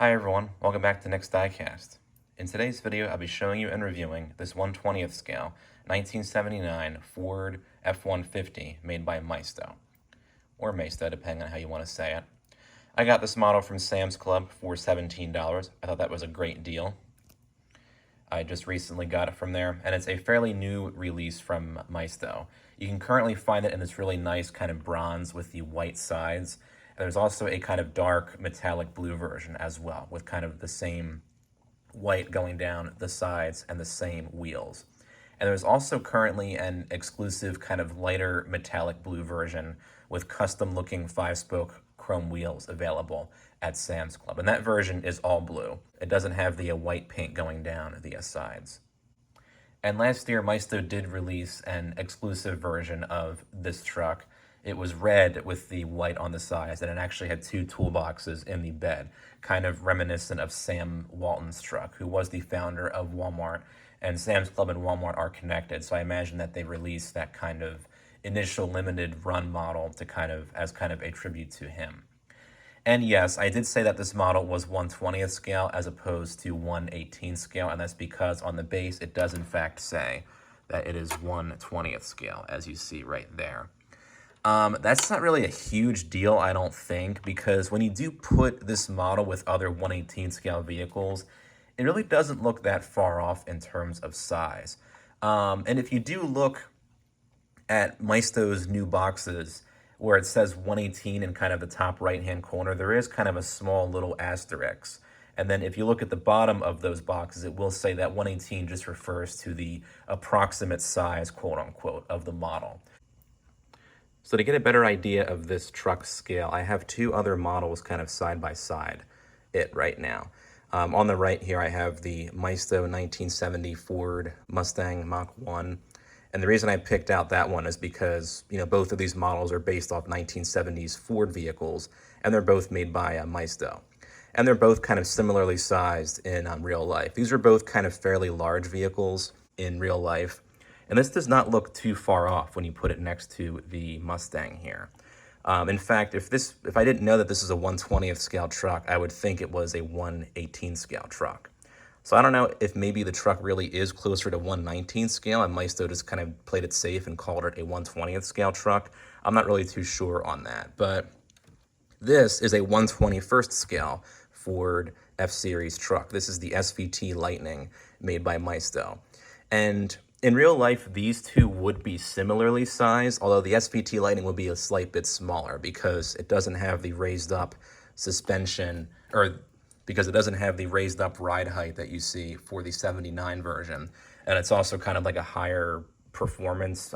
Hi everyone, welcome back to Nick's Diecast. In today's video, I'll be showing you and reviewing this 1/20th scale 1979 Ford F-150 made by Maisto, or Maisto depending on how you want to say it. I got this model from Sam's Club for $17. I thought that was a great deal. I just recently got it from there, and it's a fairly new release from Maisto. You can currently find it in this really nice kind of bronze with the white sides. And there's also a kind of dark metallic blue version as well, with kind of the same white going down the sides and the same wheels. And there's also currently an exclusive kind of lighter metallic blue version with custom looking 5-spoke chrome wheels available at Sam's Club. And that version is all blue. It doesn't have the white paint going down the sides. And last year, Maisto did release an exclusive version of this truck. It was red with the white on the sides, and it actually had two toolboxes in the bed, kind of reminiscent of Sam Walton's truck, who was the founder of Walmart, and Sam's Club and Walmart are connected, so I imagine that they released that kind of initial limited run model to as kind of a tribute to him. And yes, I did say that this model was 1/20th scale as opposed to 1/18 scale, and that's because on the base it does in fact say that it is 1/20th scale, as you see right there. That's not really a huge deal, I don't think, because when you do put this model with other 1/18 scale vehicles, it really doesn't look that far off in terms of size. And if you do look at Maisto's new boxes, where it says 1/18 in kind of the top right-hand corner, there is kind of a small little asterisk. And then if you look at the bottom of those boxes, it will say that 1/18 just refers to the approximate size, quote unquote, of the model. So to get a better idea of this truck scale, I have two other models kind of side by side right now. On the right here, I have the Maisto 1970 Ford Mustang Mach 1. And the reason I picked out that one is because, both of these models are based off 1970s Ford vehicles, and they're both made by Maisto. And they're both kind of similarly sized in real life. These are both kind of fairly large vehicles in real life. And this does not look too far off when you put it next to the Mustang here. In fact, if I didn't know that this is a 1/20th scale truck, I would think it was a 1/18 scale truck. So I don't know if maybe the truck really is closer to 1/19 scale and Maisto just kind of played it safe and called it a 1/20th scale truck. I'm not really too sure on that, but this is a 1/21st scale Ford F-Series truck. This is the SVT Lightning made by Maisto. And in real life, these two would be similarly sized, although the SVT Lightning will be a slight bit smaller because it doesn't have the raised up suspension, or because it doesn't have the raised up ride height that you see for the 79 version. And it's also kind of like a higher performance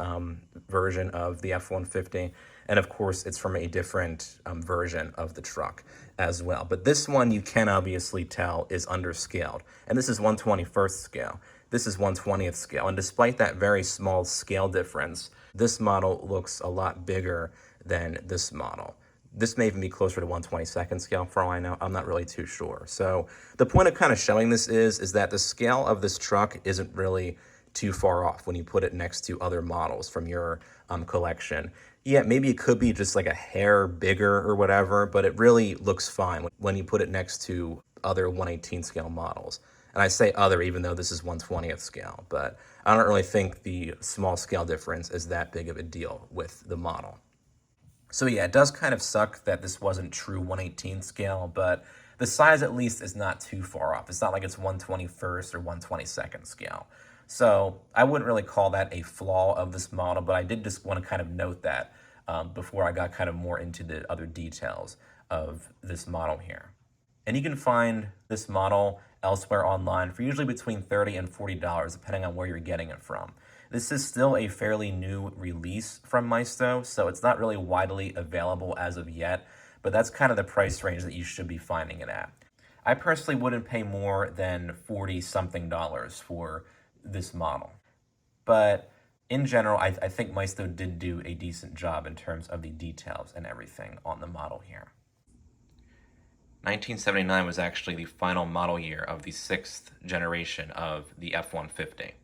version of the F-150. And of course, it's from a different version of the truck as well. But this one you can obviously tell is underscaled. And this is 1/21st scale. This is 1/20th scale. And despite that very small scale difference, this model looks a lot bigger than this model. This may even be closer to 1/22nd scale for all I know. I'm not really too sure. So the point of kind of showing this is that the scale of this truck isn't really too far off when you put it next to other models from your collection. Yeah, maybe it could be just like a hair bigger or whatever, but it really looks fine when you put it next to other 1/18 scale models. And I say other even though this is 1/20th scale, but I don't really think the small scale difference is that big of a deal with the model. So yeah, it does kind of suck that this wasn't true 1/18 scale, but the size at least is not too far off. It's not like it's 1/21st or 1/22nd scale. So I wouldn't really call that a flaw of this model, but I did just want to kind of note that before I got kind of more into the other details of this model here. And you can find this model elsewhere online for usually between $30 and $40, depending on where you're getting it from. This is still a fairly new release from Maisto, so it's not really widely available as of yet, but that's kind of the price range that you should be finding it at. I personally wouldn't pay more than $40-something for this model. But in general, I think Maisto did do a decent job in terms of the details and everything on the model here. 1979 was actually the final model year of the 6th generation of the F-150.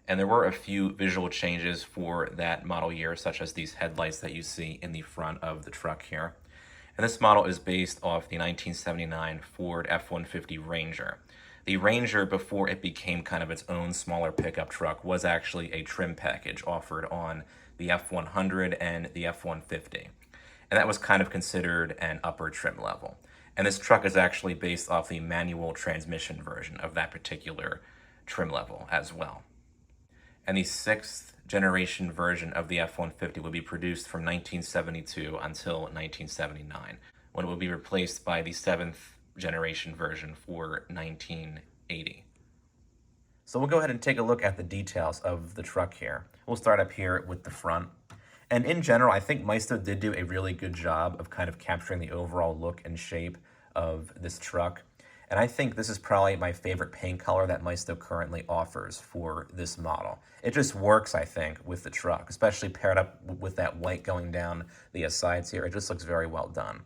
And there were a few visual changes for that model year, such as these headlights that you see in the front of the truck here. And this model is based off the 1979 Ford F-150 Ranger. The Ranger, before it became kind of its own smaller pickup truck, was actually a trim package offered on the F-100 and the F-150. And that was kind of considered an upper trim level. And this truck is actually based off the manual transmission version of that particular trim level as well. And the sixth generation version of the F-150 would be produced from 1972 until 1979, when it would be replaced by the seventh generation version for 1980. So we'll go ahead and take a look at the details of the truck here. We'll start up here with the front. And in general, I think Maisto did do a really good job of kind of capturing the overall look and shape of this truck. And I think this is probably my favorite paint color that Maisto currently offers for this model. It just works, I think, with the truck, especially paired up with that white going down the sides here. It just looks very well done.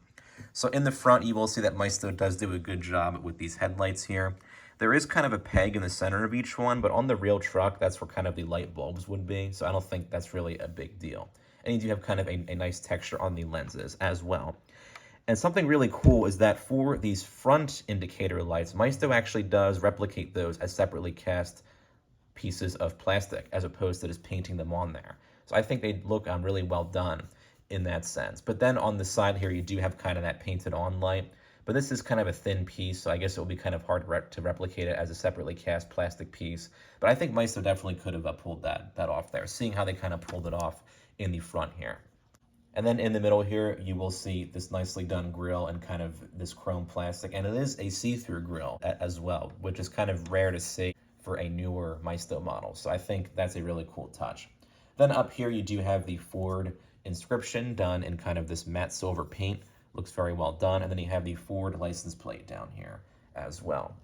So in the front, you will see that Maisto does do a good job with these headlights here. There is kind of a peg in the center of each one, but on the real truck, that's where kind of the light bulbs would be. So I don't think that's really a big deal. And you do have kind of a nice texture on the lenses as well. And something really cool is that for these front indicator lights, Maisto actually does replicate those as separately cast pieces of plastic as opposed to just painting them on there. So I think they look really well done in that sense. But then on the side here, you do have kind of that painted on light. But this is kind of a thin piece, so I guess it will be kind of hard to replicate it as a separately cast plastic piece. But I think Maisto definitely could have pulled that off there, seeing how they kind of pulled it off in the front here. And then in the middle here, you will see this nicely done grille and kind of this chrome plastic. And it is a see-through grille as well, which is kind of rare to see for a newer Maisto model. So I think that's a really cool touch. Then up here, you do have the Ford inscription done in kind of this matte silver paint. Looks very well done. And then you have the Ford license plate down here as well.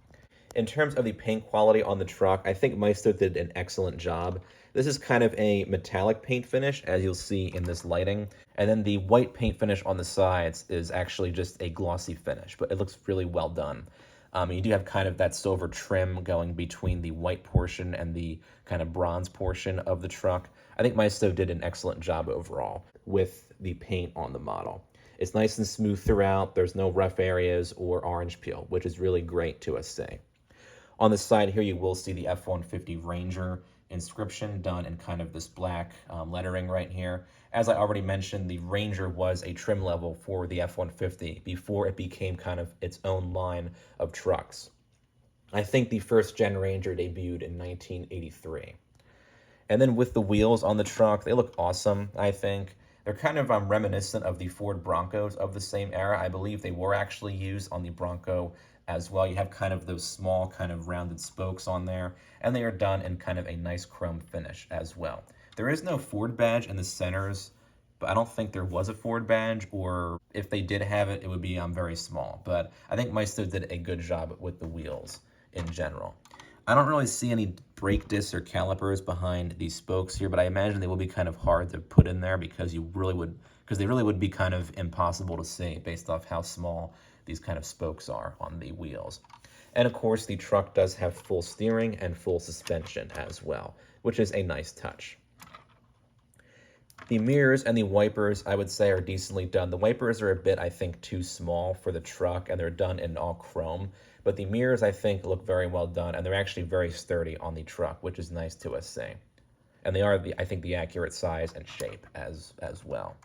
In terms of the paint quality on the truck, I think Maisto did an excellent job. This is kind of a metallic paint finish, as you'll see in this lighting. And then the white paint finish on the sides is actually just a glossy finish, but it looks really well done. You do have kind of that silver trim going between the white portion and the kind of bronze portion of the truck. I think Maisto did an excellent job overall with the paint on the model. It's nice and smooth throughout. There's no rough areas or orange peel, which is really great to see. On the side here, you will see the F-150 Ranger inscription done in kind of this black lettering right here. As I already mentioned, the Ranger was a trim level for the F-150 before it became kind of its own line of trucks. I think the first gen Ranger debuted in 1983. And then with the wheels on the truck, they look awesome, I think. They're kind of reminiscent of the Ford Broncos of the same era. I believe they were actually used on the Bronco as well. You have kind of those small kind of rounded spokes on there, and they are done in kind of a nice chrome finish as well. There is no Ford badge in the centers, but I don't think there was a Ford badge, or if they did have it, it would be very small. But I think Maisto did a good job with the wheels in general. I don't really see any brake discs or calipers behind these spokes here, but I imagine they will be kind of hard to put in there because they really would be kind of impossible to see based off how small these kind of spokes are on the wheels. And of course, the truck does have full steering and full suspension as well, which is a nice touch. The mirrors and the wipers, I would say, are decently done. The wipers are a bit, I think, too small for the truck, and they're done in all chrome. But the mirrors, I think, look very well done, and they're actually very sturdy on the truck, which is nice to see. And they are, I think, the accurate size and shape as well.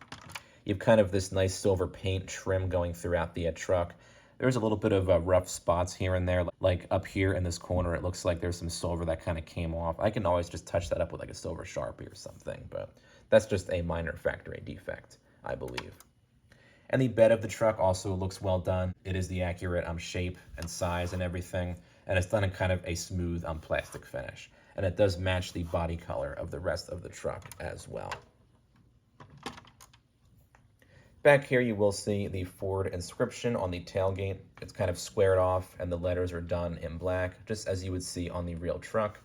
You have kind of this nice silver paint trim going throughout the truck. There's a little bit of rough spots here and there, like up here in this corner. It looks like there's some silver that kind of came off. I can always just touch that up with like a silver Sharpie or something, but that's just a minor factory defect, I believe. And the bed of the truck also looks well done. It is the accurate shape and size and everything, and it's done in kind of a smooth plastic finish. And it does match the body color of the rest of the truck as well. Back here, you will see the Ford inscription on the tailgate. It's kind of squared off, and the letters are done in black, just as you would see on the real truck.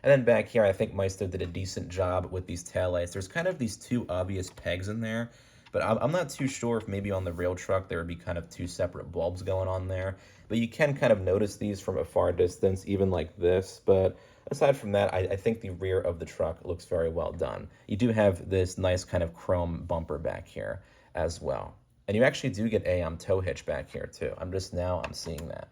And then back here, I think Maisto did a decent job with these taillights. There's kind of these two obvious pegs in there, but I'm not too sure if maybe on the real truck there would be kind of two separate bulbs going on there. But you can kind of notice these from a far distance, even like this. But aside from that, I think the rear of the truck looks very well done. You do have this nice kind of chrome bumper back here as well. And you actually do get a tow hitch back here too. I'm seeing that.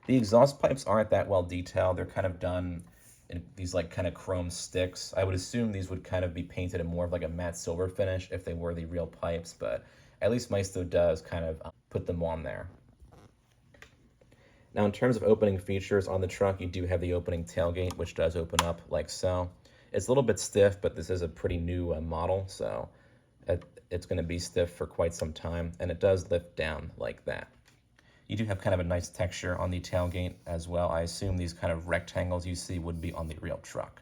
The exhaust pipes aren't that well detailed. They're kind of done in these like kind of chrome sticks. I would assume these would kind of be painted in more of like a matte silver finish if they were the real pipes, but at least Maisto does kind of put them on there. Now, in terms of opening features on the truck, you do have the opening tailgate, which does open up like so. It's a little bit stiff, but this is a pretty new model, so it's going to be stiff for quite some time, and it does lift down like that. You do have kind of a nice texture on the tailgate as well. I assume these kind of rectangles you see would be on the real truck.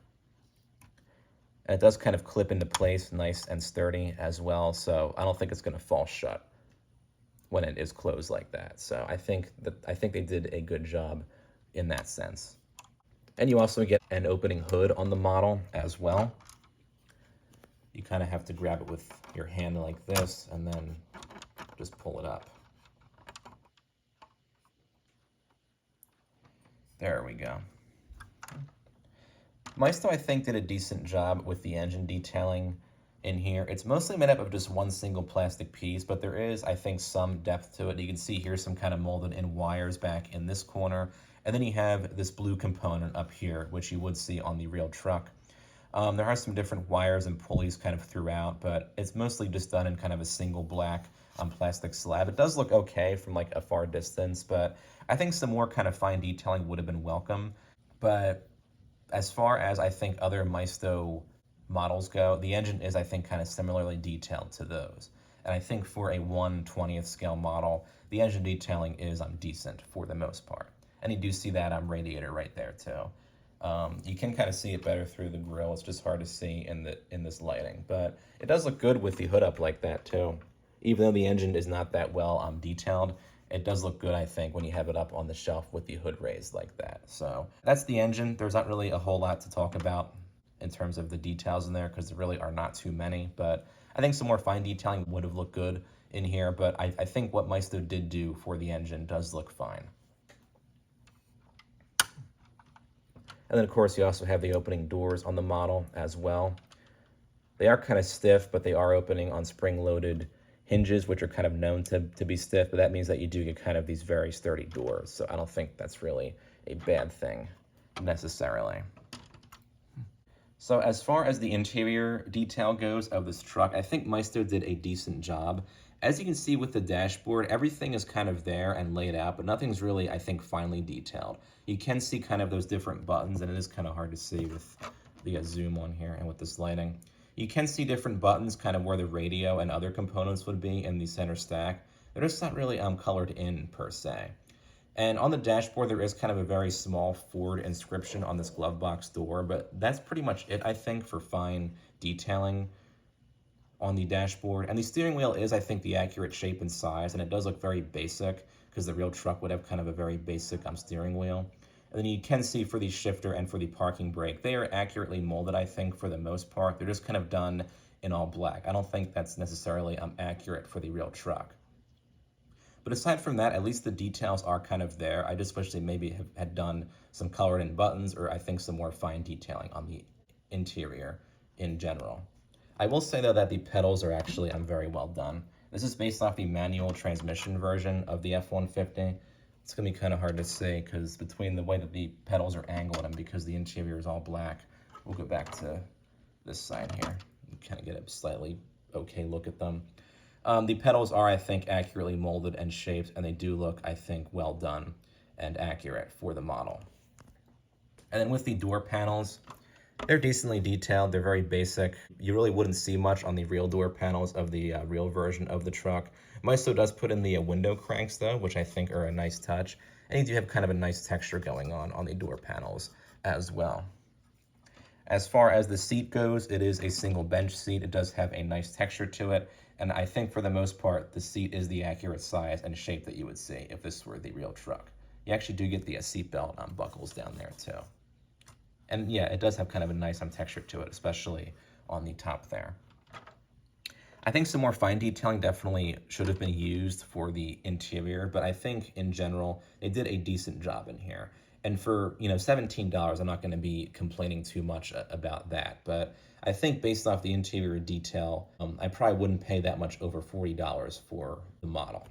And it does kind of clip into place, nice and sturdy as well, so I don't think it's going to fall shut when it is closed like that. So I think they did a good job in that sense. And you also get an opening hood on the model as well. You kind of have to grab it with your hand like this and then just pull it up. There we go. Maisto, I think, did a decent job with the engine detailing in here. It's mostly made up of just one single plastic piece, but there is, I think, some depth to it. You can see here some kind of molded in wires back in this corner. And then you have this blue component up here, which you would see on the real truck. There are some different wires and pulleys kind of throughout, but it's mostly just done in kind of a single black plastic slab. It does look okay from like a far distance, but I think some more kind of fine detailing would have been welcome. But as far as I think other Maisto models go, the engine is, I think, kind of similarly detailed to those. And I think for a 1/20th scale model, the engine detailing is decent for the most part. And you do see that radiator right there too. You can kind of see it better through the grill. It's just hard to see in this lighting, but it does look good with the hood up like that too. Even though the engine is not that well detailed, it does look good, I think, when you have it up on the shelf with the hood raised like that. So that's the engine. There's not really a whole lot to talk about in terms of the details in there because there really are not too many, but I think some more fine detailing would have looked good in here, but I think what Maisto did do for the engine does look fine. And then, of course, you also have the opening doors on the model as well. They are kind of stiff, but they are opening on spring-loaded hinges, which are kind of known to be stiff, but that means that you do get kind of these very sturdy doors. So I don't think that's really a bad thing necessarily. So as far as the interior detail goes of this truck, I think Maisto did a decent job. As you can see with the dashboard, everything is kind of there and laid out, but nothing's really, I think, finely detailed. You can see kind of those different buttons, and it is kind of hard to see with the zoom on here and with this lighting. You can see different buttons kind of where the radio and other components would be in the center stack. They're just not really colored in per se. And on the dashboard, there is kind of a very small Ford inscription on this glove box door, but that's pretty much it, I think, for fine detailing on the dashboard. And the steering wheel is, I think, the accurate shape and size, and it does look very basic because the real truck would have kind of a very basic steering wheel. And then you can see for the shifter and for the parking brake, they are accurately molded, I think, for the most part. They're just kind of done in all black. I don't think that's necessarily accurate for the real truck. But aside from that, at least the details are kind of there. I just wish they maybe had done some colored in buttons, or I think some more fine detailing on the interior in general. I will say, though, that the pedals are actually very well done. This is based off the manual transmission version of the F-150. It's going to be kind of hard to see because between the way that the pedals are angled and because the interior is all black. We'll go back to this side here and kind of get a slightly okay look at them. The pedals are, I think, accurately molded and shaped, and they do look, I think, well done and accurate for the model. And then with the door panels, they're decently detailed. They're very basic. You really wouldn't see much on the real door panels of the real version of the truck. Maisto does put in the window cranks, though, which I think are a nice touch. And you do have kind of a nice texture going on the door panels as well. As far as the seat goes, it is a single bench seat. It does have a nice texture to it. And I think for the most part, the seat is the accurate size and shape that you would see if this were the real truck. You actually do get the seatbelt buckles down there, too. And yeah, it does have kind of a nice texture to it, especially on the top there. I think some more fine detailing definitely should have been used for the interior, but I think in general, they did a decent job in here. And for, $17, I'm not going to be complaining too much about that. But I think based off the interior detail, I probably wouldn't pay that much over $40 for the model.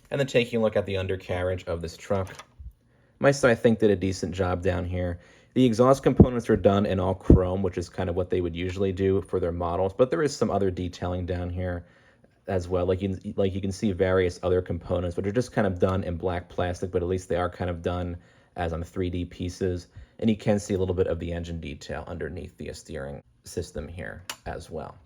And then taking a look at the undercarriage of this truck, Maisto, I think, did a decent job down here. The exhaust components are done in all chrome, which is kind of what they would usually do for their models, but there is some other detailing down here as well. Like you can see various other components, which are just kind of done in black plastic, but at least they are kind of done as on 3D pieces. And you can see a little bit of the engine detail underneath the steering system here as well.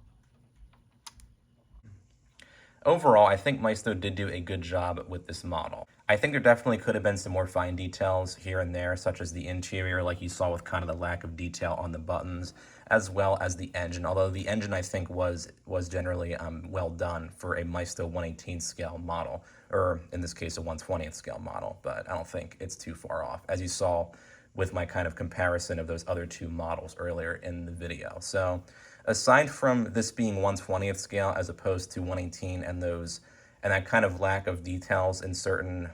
Overall, I think Maisto did do a good job with this model. I think there definitely could have been some more fine details here and there, such as the interior, like you saw with kind of the lack of detail on the buttons, as well as the engine. Although the engine, I think, was generally well done for a Maisto 1/18 scale model, or in this case, a 1/20th scale model, but I don't think it's too far off, as you saw with my kind of comparison of those other two models earlier in the video. So aside from this being 1/20th scale as opposed to 1/18 and that kind of lack of details in certain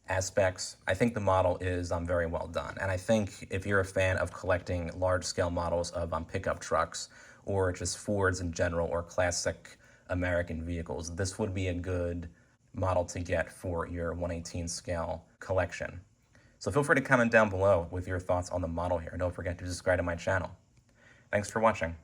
aspects, I think the model is very well done. And I think if you're a fan of collecting large scale models of pickup trucks or just Fords in general or classic American vehicles, this would be a good model to get for your 1/18 scale collection. So feel free to comment down below with your thoughts on the model here. Don't forget to subscribe to my channel. Thanks for watching.